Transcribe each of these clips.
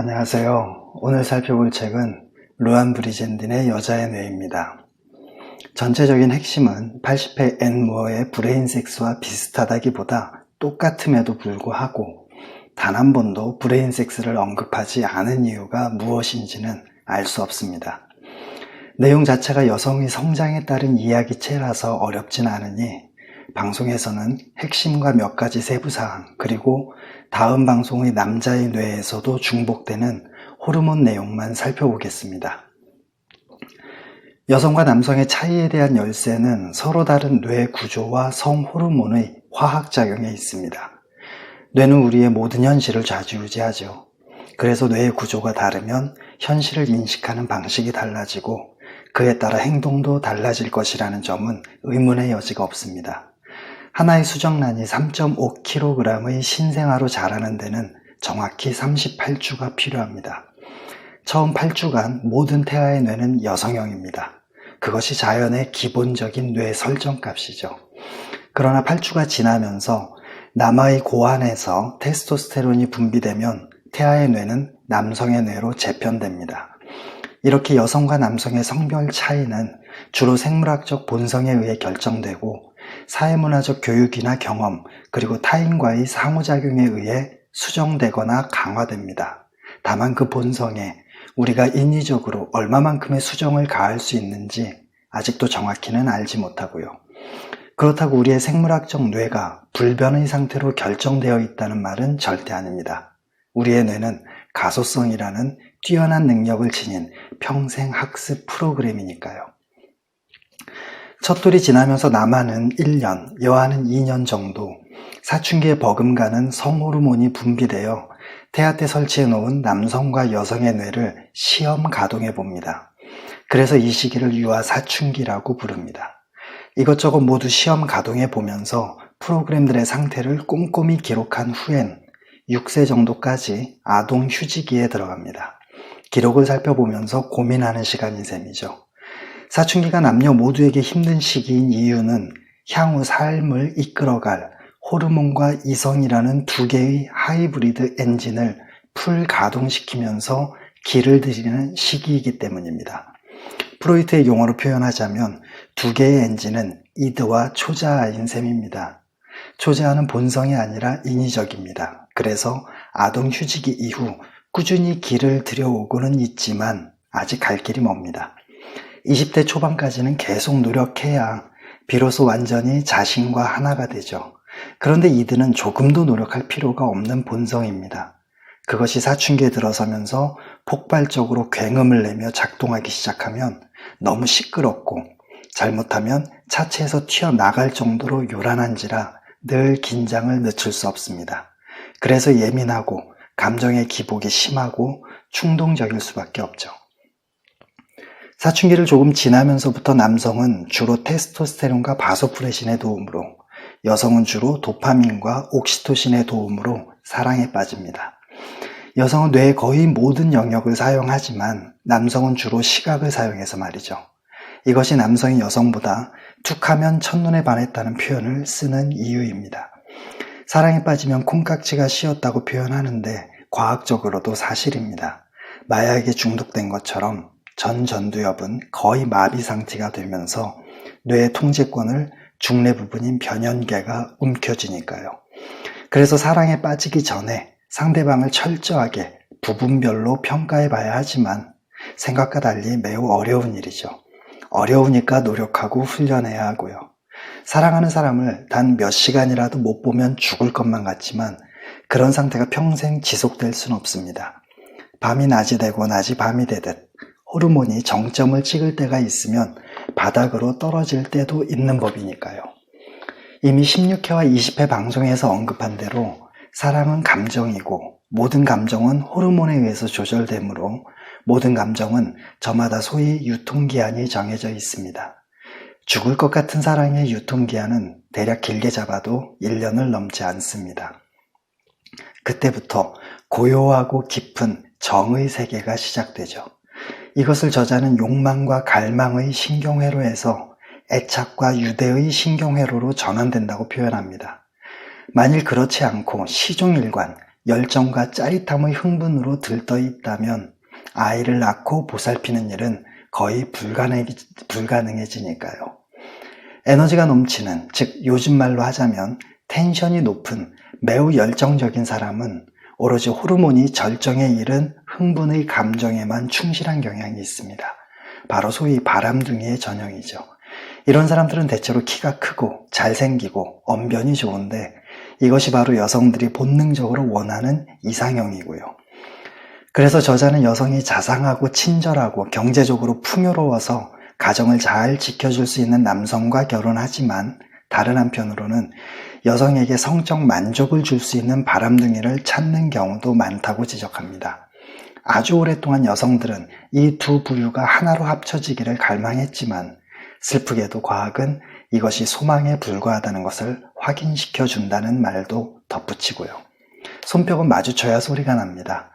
안녕하세요. 오늘 살펴볼 책은 루안 브리젠딘의 여자의 뇌입니다. 전체적인 핵심은 80회 앤 무어의 브레인 섹스와 비슷하다기보다 똑같음에도 불구하고 단 한 번도 브레인 섹스를 언급하지 않은 이유가 무엇인지는 알 수 없습니다. 내용 자체가 여성의 성장에 따른 이야기체라서 어렵진 않으니 방송에서는 핵심과 몇 가지 세부사항, 그리고 다음 방송의 남자의 뇌에서도 중복되는 호르몬 내용만 살펴보겠습니다. 여성과 남성의 차이에 대한 열쇠는 서로 다른 뇌 구조와 성 호르몬의 화학작용에 있습니다. 뇌는 우리의 모든 현실을 좌지우지하죠. 그래서 뇌의 구조가 다르면 현실을 인식하는 방식이 달라지고 그에 따라 행동도 달라질 것이라는 점은 의문의 여지가 없습니다. 하나의 수정란이 3.5kg의 신생아로 자라는 데는 정확히 38주가 필요합니다. 처음 8주간 모든 태아의 뇌는 여성형입니다. 그것이 자연의 기본적인 뇌 설정값이죠. 그러나 8주가 지나면서 남아의 고환에서 테스토스테론이 분비되면 태아의 뇌는 남성의 뇌로 재편됩니다. 이렇게 여성과 남성의 성별 차이는 주로 생물학적 본성에 의해 결정되고 사회문화적 교육이나 경험, 그리고 타인과의 상호작용에 의해 수정되거나 강화됩니다. 다만 그 본성에 우리가 인위적으로 얼마만큼의 수정을 가할 수 있는지 아직도 정확히는 알지 못하고요. 그렇다고 우리의 생물학적 뇌가 불변의 상태로 결정되어 있다는 말은 절대 아닙니다. 우리의 뇌는 가소성이라는 뛰어난 능력을 지닌 평생 학습 프로그램이니까요. 첫 돌이 지나면서 남아는 1년, 여아는 2년 정도 사춘기에 버금가는 성호르몬이 분비되어 태아 때 설치해 놓은 남성과 여성의 뇌를 시험 가동해 봅니다. 그래서 이 시기를 유아 사춘기라고 부릅니다. 이것저것 모두 시험 가동해 보면서 프로그램들의 상태를 꼼꼼히 기록한 후엔 6세 정도까지 아동 휴지기에 들어갑니다. 기록을 살펴보면서 고민하는 시간인 셈이죠. 사춘기가 남녀 모두에게 힘든 시기인 이유는 향후 삶을 이끌어갈 호르몬과 이성이라는 두 개의 하이브리드 엔진을 풀 가동시키면서 길을 들이는 시기이기 때문입니다. 프로이트의 용어로 표현하자면 두 개의 엔진은 이드와 초자아인 셈입니다. 초자아는 본성이 아니라 인위적입니다. 그래서 아동 휴지기 이후 꾸준히 길을 들여오고는 있지만 아직 갈 길이 멉니다. 20대 초반까지는 계속 노력해야 비로소 완전히 자신과 하나가 되죠. 그런데 이들은 조금도 노력할 필요가 없는 본성입니다. 그것이 사춘기에 들어서면서 폭발적으로 굉음을 내며 작동하기 시작하면 너무 시끄럽고 잘못하면 차체에서 튀어나갈 정도로 요란한지라 늘 긴장을 늦출 수 없습니다. 그래서 예민하고 감정의 기복이 심하고 충동적일 수밖에 없죠. 사춘기를 조금 지나면서부터 남성은 주로 테스토스테론과 바소프레신의 도움으로, 여성은 주로 도파민과 옥시토신의 도움으로 사랑에 빠집니다. 여성은 뇌의 거의 모든 영역을 사용하지만 남성은 주로 시각을 사용해서 말이죠. 이것이 남성이 여성보다 툭하면 첫눈에 반했다는 표현을 쓰는 이유입니다. 사랑에 빠지면 콩깍지가 씌었다고 표현하는데 과학적으로도 사실입니다. 마약에 중독된 것처럼 전두엽은 거의 마비 상태가 되면서 뇌의 통제권을 중뇌 부분인 변연계가 움켜쥐니까요. 그래서 사랑에 빠지기 전에 상대방을 철저하게 부분별로 평가해 봐야 하지만 생각과 달리 매우 어려운 일이죠. 어려우니까 노력하고 훈련해야 하고요. 사랑하는 사람을 단 몇 시간이라도 못 보면 죽을 것만 같지만 그런 상태가 평생 지속될 수는 없습니다. 밤이 낮이 되고 낮이 밤이 되듯 호르몬이 정점을 찍을 때가 있으면 바닥으로 떨어질 때도 있는 법이니까요. 이미 16회와 20회 방송에서 언급한 대로 사랑은 감정이고 모든 감정은 호르몬에 의해서 조절되므로 모든 감정은 저마다 소위 유통기한이 정해져 있습니다. 죽을 것 같은 사랑의 유통기한은 대략 길게 잡아도 1년을 넘지 않습니다. 그때부터 고요하고 깊은 정의 세계가 시작되죠. 이것을 저자는 욕망과 갈망의 신경회로에서 애착과 유대의 신경회로로 전환된다고 표현합니다. 만일 그렇지 않고 시종일관 열정과 짜릿함의 흥분으로 들떠 있다면 아이를 낳고 보살피는 일은 거의 불가능해지니까요. 에너지가 넘치는, 즉 요즘 말로 하자면 텐션이 높은 매우 열정적인 사람은 오로지 호르몬이 절정에 이른 흥분의 감정에만 충실한 경향이 있습니다. 바로 소위 바람둥이의 전형이죠. 이런 사람들은 대체로 키가 크고 잘생기고 언변이 좋은데 이것이 바로 여성들이 본능적으로 원하는 이상형이고요. 그래서 저자는 여성이 자상하고 친절하고 경제적으로 풍요로워서 가정을 잘 지켜줄 수 있는 남성과 결혼하지만 다른 한편으로는 여성에게 성적 만족을 줄 수 있는 바람둥이를 찾는 경우도 많다고 지적합니다. 아주 오랫동안 여성들은 이 두 부류가 하나로 합쳐지기를 갈망했지만 슬프게도 과학은 이것이 소망에 불과하다는 것을 확인시켜 준다는 말도 덧붙이고요. 손뼉은 마주쳐야 소리가 납니다.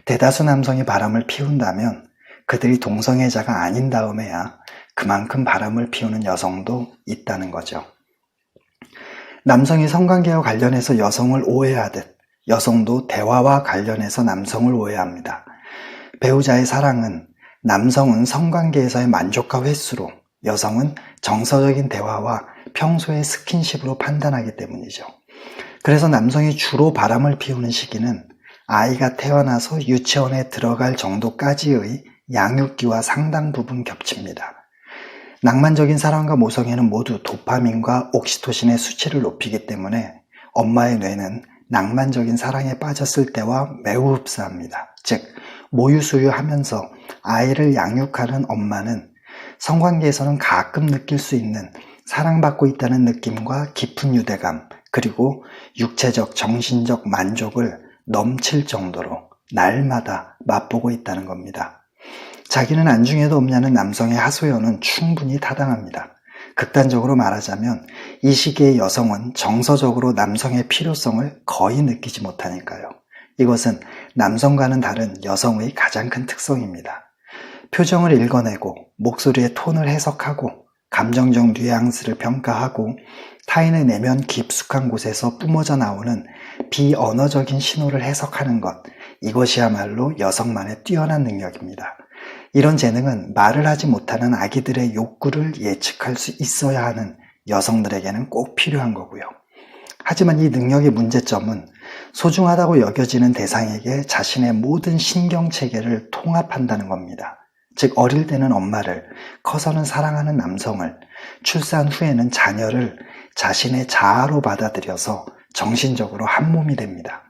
대다수 남성이 바람을 피운다면 그들이 동성애자가 아닌 다음에야 그만큼 바람을 피우는 여성도 있다는 거죠. 남성이 성관계와 관련해서 여성을 오해하듯 여성도 대화와 관련해서 남성을 오해합니다. 배우자의 사랑은 남성은 성관계에서의 만족과 횟수로, 여성은 정서적인 대화와 평소의 스킨십으로 판단하기 때문이죠. 그래서 남성이 주로 바람을 피우는 시기는 아이가 태어나서 유치원에 들어갈 정도까지의 양육기와 상당 부분 겹칩니다. 낭만적인 사랑과 모성애는 모두 도파민과 옥시토신의 수치를 높이기 때문에 엄마의 뇌는 낭만적인 사랑에 빠졌을 때와 매우 흡사합니다. 즉, 모유수유하면서 아이를 양육하는 엄마는 성관계에서는 가끔 느낄 수 있는 사랑받고 있다는 느낌과 깊은 유대감, 그리고 육체적, 정신적 만족을 넘칠 정도로 날마다 맛보고 있다는 겁니다. 자기는 안중에도 없냐는 남성의 하소연은 충분히 타당합니다. 극단적으로 말하자면 이 시기의 여성은 정서적으로 남성의 필요성을 거의 느끼지 못하니까요. 이것은 남성과는 다른 여성의 가장 큰 특성입니다. 표정을 읽어내고 목소리의 톤을 해석하고 감정적 뉘앙스를 평가하고 타인의 내면 깊숙한 곳에서 뿜어져 나오는 비언어적인 신호를 해석하는 것, 이것이야말로 여성만의 뛰어난 능력입니다. 이런 재능은 말을 하지 못하는 아기들의 욕구를 예측할 수 있어야 하는 여성들에게는 꼭 필요한 거고요. 하지만 이 능력의 문제점은 소중하다고 여겨지는 대상에게 자신의 모든 신경체계를 통합한다는 겁니다. 즉 어릴 때는 엄마를, 커서는 사랑하는 남성을, 출산 후에는 자녀를 자신의 자아로 받아들여서 정신적으로 한 몸이 됩니다.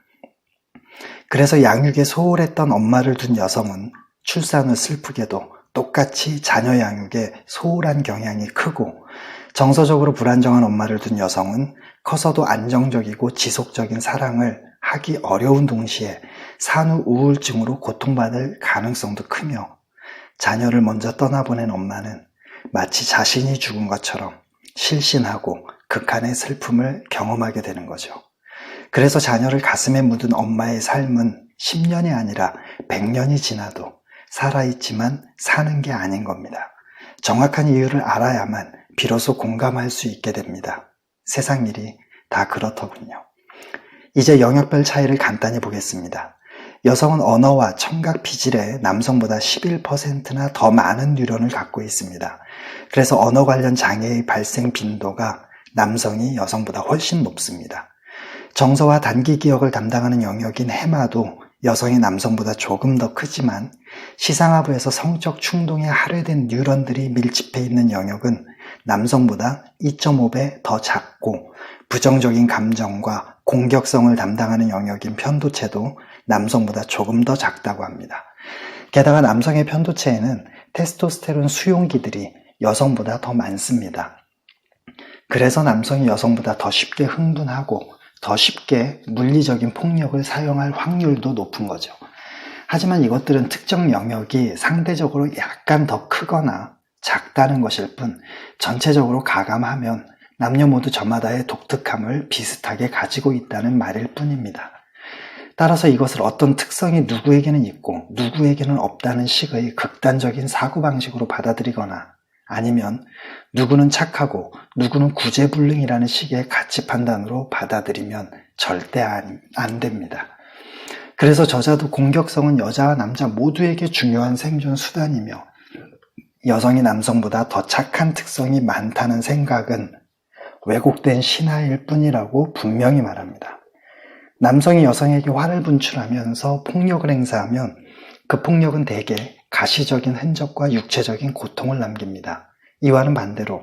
그래서 양육에 소홀했던 엄마를 둔 여성은 출산 후 슬프게도 똑같이 자녀 양육에 소홀한 경향이 크고, 정서적으로 불안정한 엄마를 둔 여성은 커서도 안정적이고 지속적인 사랑을 하기 어려운 동시에 산후 우울증으로 고통받을 가능성도 크며, 자녀를 먼저 떠나보낸 엄마는 마치 자신이 죽은 것처럼 실신하고 극한의 슬픔을 경험하게 되는 거죠. 그래서 자녀를 가슴에 묻은 엄마의 삶은 10년이 아니라 100년이 지나도 살아있지만 사는 게 아닌 겁니다. 정확한 이유를 알아야만 비로소 공감할 수 있게 됩니다. 세상 일이 다 그렇더군요. 이제 영역별 차이를 간단히 보겠습니다. 여성은 언어와 청각 피질에 남성보다 11%나 더 많은 뉴런을 갖고 있습니다. 그래서 언어 관련 장애의 발생 빈도가 남성이 여성보다 훨씬 높습니다. 정서와 단기 기억을 담당하는 영역인 해마도 여성이 남성보다 조금 더 크지만 시상하부에서 성적 충동에 할애된 뉴런들이 밀집해 있는 영역은 남성보다 2.5배 더 작고, 부정적인 감정과 공격성을 담당하는 영역인 편도체도 남성보다 조금 더 작다고 합니다. 게다가 남성의 편도체에는 테스토스테론 수용기들이 여성보다 더 많습니다. 그래서 남성이 여성보다 더 쉽게 흥분하고 더 쉽게 물리적인 폭력을 사용할 확률도 높은 거죠. 하지만 이것들은 특정 영역이 상대적으로 약간 더 크거나 작다는 것일 뿐, 전체적으로 가감하면 남녀 모두 저마다의 독특함을 비슷하게 가지고 있다는 말일 뿐입니다. 따라서 이것을 어떤 특성이 누구에게는 있고 누구에게는 없다는 식의 극단적인 사고방식으로 받아들이거나, 아니면 누구는 착하고 누구는 구제불능이라는 식의 가치 판단으로 받아들이면 절대 안 됩니다. 그래서 저자도 공격성은 여자와 남자 모두에게 중요한 생존 수단이며 여성이 남성보다 더 착한 특성이 많다는 생각은 왜곡된 신화일 뿐이라고 분명히 말합니다. 남성이 여성에게 화를 분출하면서 폭력을 행사하면 그 폭력은 대개 가시적인 흔적과 육체적인 고통을 남깁니다. 이와는 반대로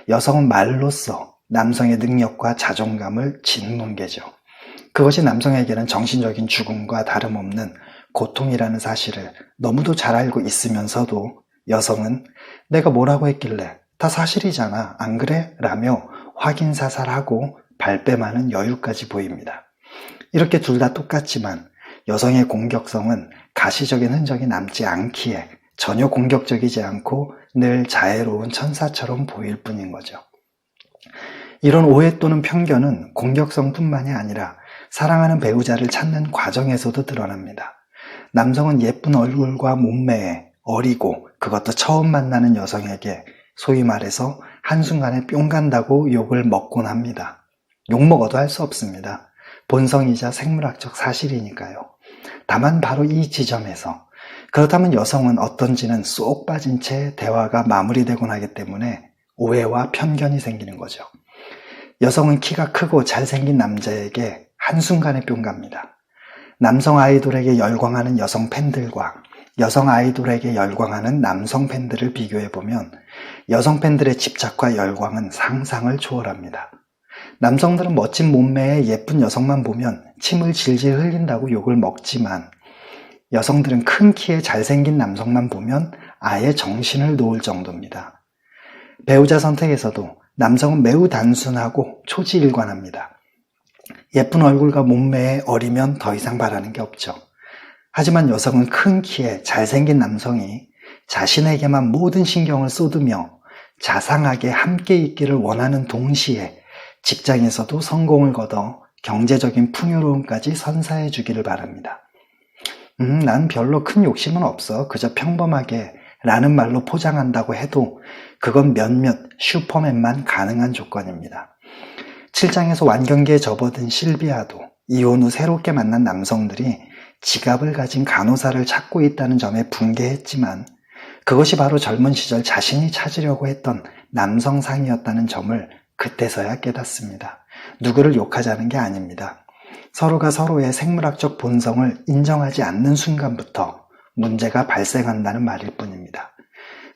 여성은 말로써 남성의 능력과 자존감을 짓는 게죠. 그것이 남성에게는 정신적인 죽음과 다름없는 고통이라는 사실을 너무도 잘 알고 있으면서도 여성은 내가 뭐라고 했길래 다 사실이잖아, 안 그래? 라며 확인사살하고 발뺌하는 여유까지 보입니다. 이렇게 둘 다 똑같지만 여성의 공격성은 가시적인 흔적이 남지 않기에 전혀 공격적이지 않고 늘 자애로운 천사처럼 보일 뿐인 거죠. 이런 오해 또는 편견은 공격성뿐만이 아니라 사랑하는 배우자를 찾는 과정에서도 드러납니다. 남성은 예쁜 얼굴과 몸매에 어리고 그것도 처음 만나는 여성에게 소위 말해서 한순간에 뿅 간다고 욕을 먹곤 합니다. 욕 먹어도 할 수 없습니다. 본성이자 생물학적 사실이니까요. 다만 바로 이 지점에서 그렇다면 여성은 어떤지는 쏙 빠진 채 대화가 마무리되곤 하기 때문에 오해와 편견이 생기는 거죠. 여성은 키가 크고 잘생긴 남자에게 한순간에 뿅 갑니다. 남성 아이돌에게 열광하는 여성 팬들과 여성 아이돌에게 열광하는 남성 팬들을 비교해보면 여성 팬들의 집착과 열광은 상상을 초월합니다. 남성들은 멋진 몸매의 예쁜 여성만 보면 침을 질질 흘린다고 욕을 먹지만 여성들은 큰 키에 잘생긴 남성만 보면 아예 정신을 놓을 정도입니다. 배우자 선택에서도 남성은 매우 단순하고 초지일관합니다. 예쁜 얼굴과 몸매에 어리면 더 이상 바라는 게 없죠. 하지만 여성은 큰 키에 잘생긴 남성이 자신에게만 모든 신경을 쏟으며 자상하게 함께 있기를 원하는 동시에 직장에서도 성공을 거둬 경제적인 풍요로움까지 선사해 주기를 바랍니다. 난 별로 큰 욕심은 없어. 그저 평범하게 라는 말로 포장한다고 해도 그건 몇몇 슈퍼맨만 가능한 조건입니다. 7장에서 완경기에 접어든 실비아도 이혼 후 새롭게 만난 남성들이 지갑을 가진 간호사를 찾고 있다는 점에 분개했지만 그것이 바로 젊은 시절 자신이 찾으려고 했던 남성상이었다는 점을 그때서야 깨닫습니다. 누구를 욕하자는 게 아닙니다. 서로가 서로의 생물학적 본성을 인정하지 않는 순간부터 문제가 발생한다는 말일 뿐입니다.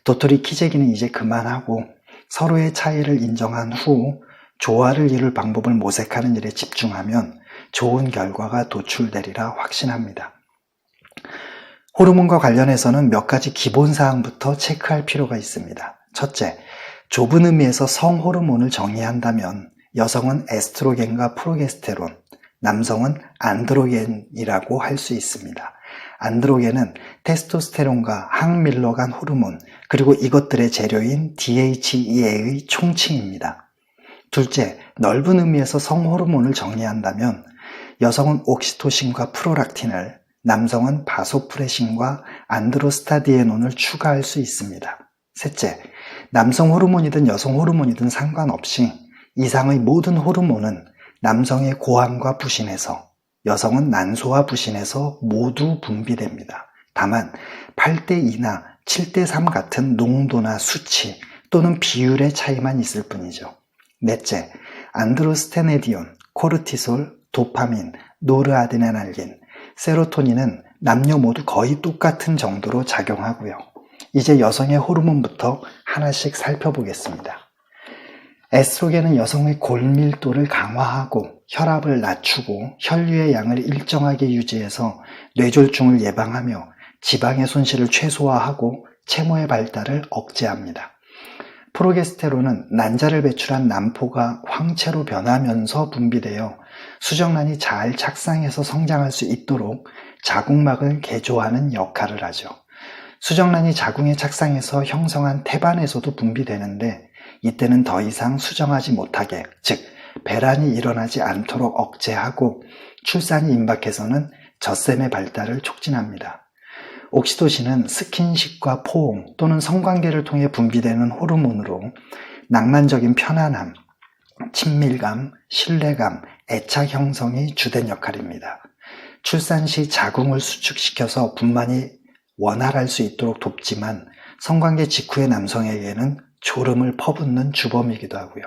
도토리 키재기는 이제 그만하고 서로의 차이를 인정한 후 조화를 이룰 방법을 모색하는 일에 집중하면 좋은 결과가 도출되리라 확신합니다. 호르몬과 관련해서는 몇 가지 기본사항부터 체크할 필요가 있습니다. 첫째, 좁은 의미에서 성호르몬을 정의한다면 여성은 에스트로겐과 프로게스테론, 남성은 안드로겐이라고 할 수 있습니다. 안드로겐은 테스토스테론과 항밀러간 호르몬, 그리고 이것들의 재료인 DHEA의 총칭입니다. 둘째, 넓은 의미에서 성호르몬을 정의한다면 여성은 옥시토신과 프롤락틴을, 남성은 바소프레신과 안드로스타디에논을 추가할 수 있습니다. 셋째, 남성 호르몬이든 여성 호르몬이든 상관없이 이상의 모든 호르몬은 남성의 고함과 부신에서, 여성은 난소와 부신에서 모두 분비됩니다. 다만 8대2나 7대3 같은 농도나 수치 또는 비율의 차이만 있을 뿐이죠. 넷째, 안드로스테네디온, 코르티솔, 도파민, 노르아드레날린, 세로토닌은 남녀 모두 거의 똑같은 정도로 작용하고요. 이제 여성의 호르몬부터 하나씩 살펴보겠습니다. 에스트로겐은 여성의 골밀도를 강화하고 혈압을 낮추고 혈류의 양을 일정하게 유지해서 뇌졸중을 예방하며 지방의 손실을 최소화하고 채모의 발달을 억제합니다. 프로게스테론은 난자를 배출한 난포가 황체로 변하면서 분비되어 수정란이 잘 착상해서 성장할 수 있도록 자궁막을 개조하는 역할을 하죠. 수정란이 자궁에 착상해서 형성한 태반에서도 분비되는데 이때는 더 이상 수정하지 못하게, 즉 배란이 일어나지 않도록 억제하고 출산이 임박해서는 젖샘의 발달을 촉진합니다. 옥시토신은 스킨십과 포옹 또는 성관계를 통해 분비되는 호르몬으로 낭만적인 편안함, 친밀감, 신뢰감, 애착 형성이 주된 역할입니다. 출산 시 자궁을 수축시켜서 분만이 원활할 수 있도록 돕지만 성관계 직후의 남성에게는 졸음을 퍼붓는 주범이기도 하고요.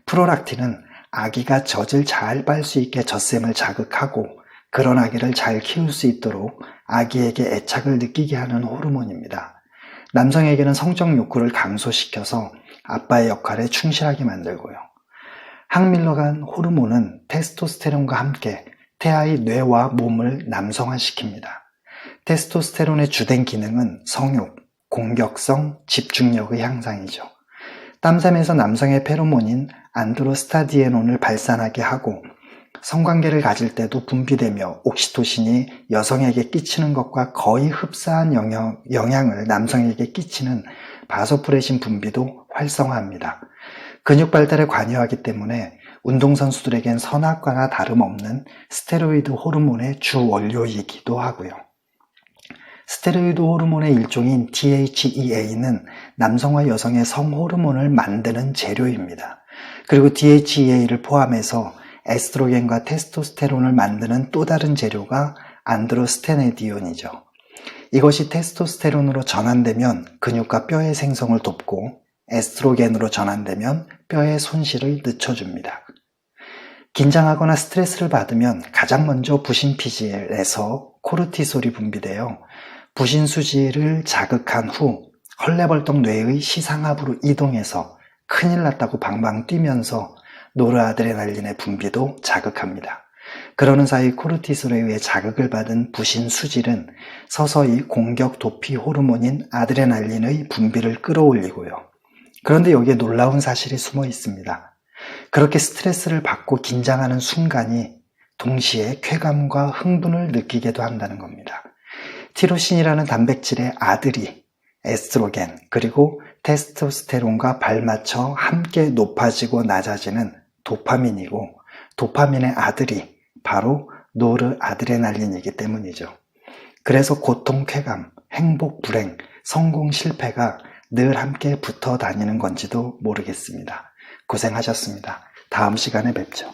프롤락틴은 아기가 젖을 잘 빨 수 있게 젖샘을 자극하고 그런 아기를 잘 키울 수 있도록 아기에게 애착을 느끼게 하는 호르몬입니다. 남성에게는 성적 욕구를 감소시켜서 아빠의 역할에 충실하게 만들고요. 항밀러간 호르몬은 테스토스테론과 함께 태아의 뇌와 몸을 남성화시킵니다. 테스토스테론의 주된 기능은 성욕, 공격성, 집중력의 향상이죠. 땀샘에서 남성의 페로몬인 안드로스타디에논을 발산하게 하고 성관계를 가질 때도 분비되며 옥시토신이 여성에게 끼치는 것과 거의 흡사한 영향을 남성에게 끼치는 바소프레신 분비도 활성화합니다. 근육 발달에 관여하기 때문에 운동선수들에겐 선악과나 다름없는 스테로이드 호르몬의 주 원료이기도 하고요. 스테로이드 호르몬의 일종인 DHEA는 남성과 여성의 성호르몬을 만드는 재료입니다. 그리고 DHEA를 포함해서 에스트로겐과 테스토스테론을 만드는 또 다른 재료가 안드로스테네디온이죠. 이것이 테스토스테론으로 전환되면 근육과 뼈의 생성을 돕고 에스트로겐으로 전환되면 뼈의 손실을 늦춰줍니다. 긴장하거나 스트레스를 받으면 가장 먼저 부신피질에서 코르티솔이 분비되어 부신수지를 자극한 후 헐레벌떡 뇌의 시상하부로 이동해서 큰일 났다고 방방 뛰면서 노르아드레날린의 분비도 자극합니다. 그러는 사이 코르티솔에 의해 자극을 받은 부신수질은 서서히 공격 도피 호르몬인 아드레날린의 분비를 끌어올리고요. 그런데 여기에 놀라운 사실이 숨어 있습니다. 그렇게 스트레스를 받고 긴장하는 순간이 동시에 쾌감과 흥분을 느끼게도 한다는 겁니다. 티로신이라는 단백질의 아들이 에스트로겐 그리고 테스토스테론과 발맞춰 함께 높아지고 낮아지는 도파민이고 도파민의 아들이 바로 노르아드레날린이기 때문이죠. 그래서 고통, 쾌감, 행복, 불행, 성공, 실패가 늘 함께 붙어 다니는 건지도 모르겠습니다. 고생하셨습니다. 다음 시간에 뵙죠.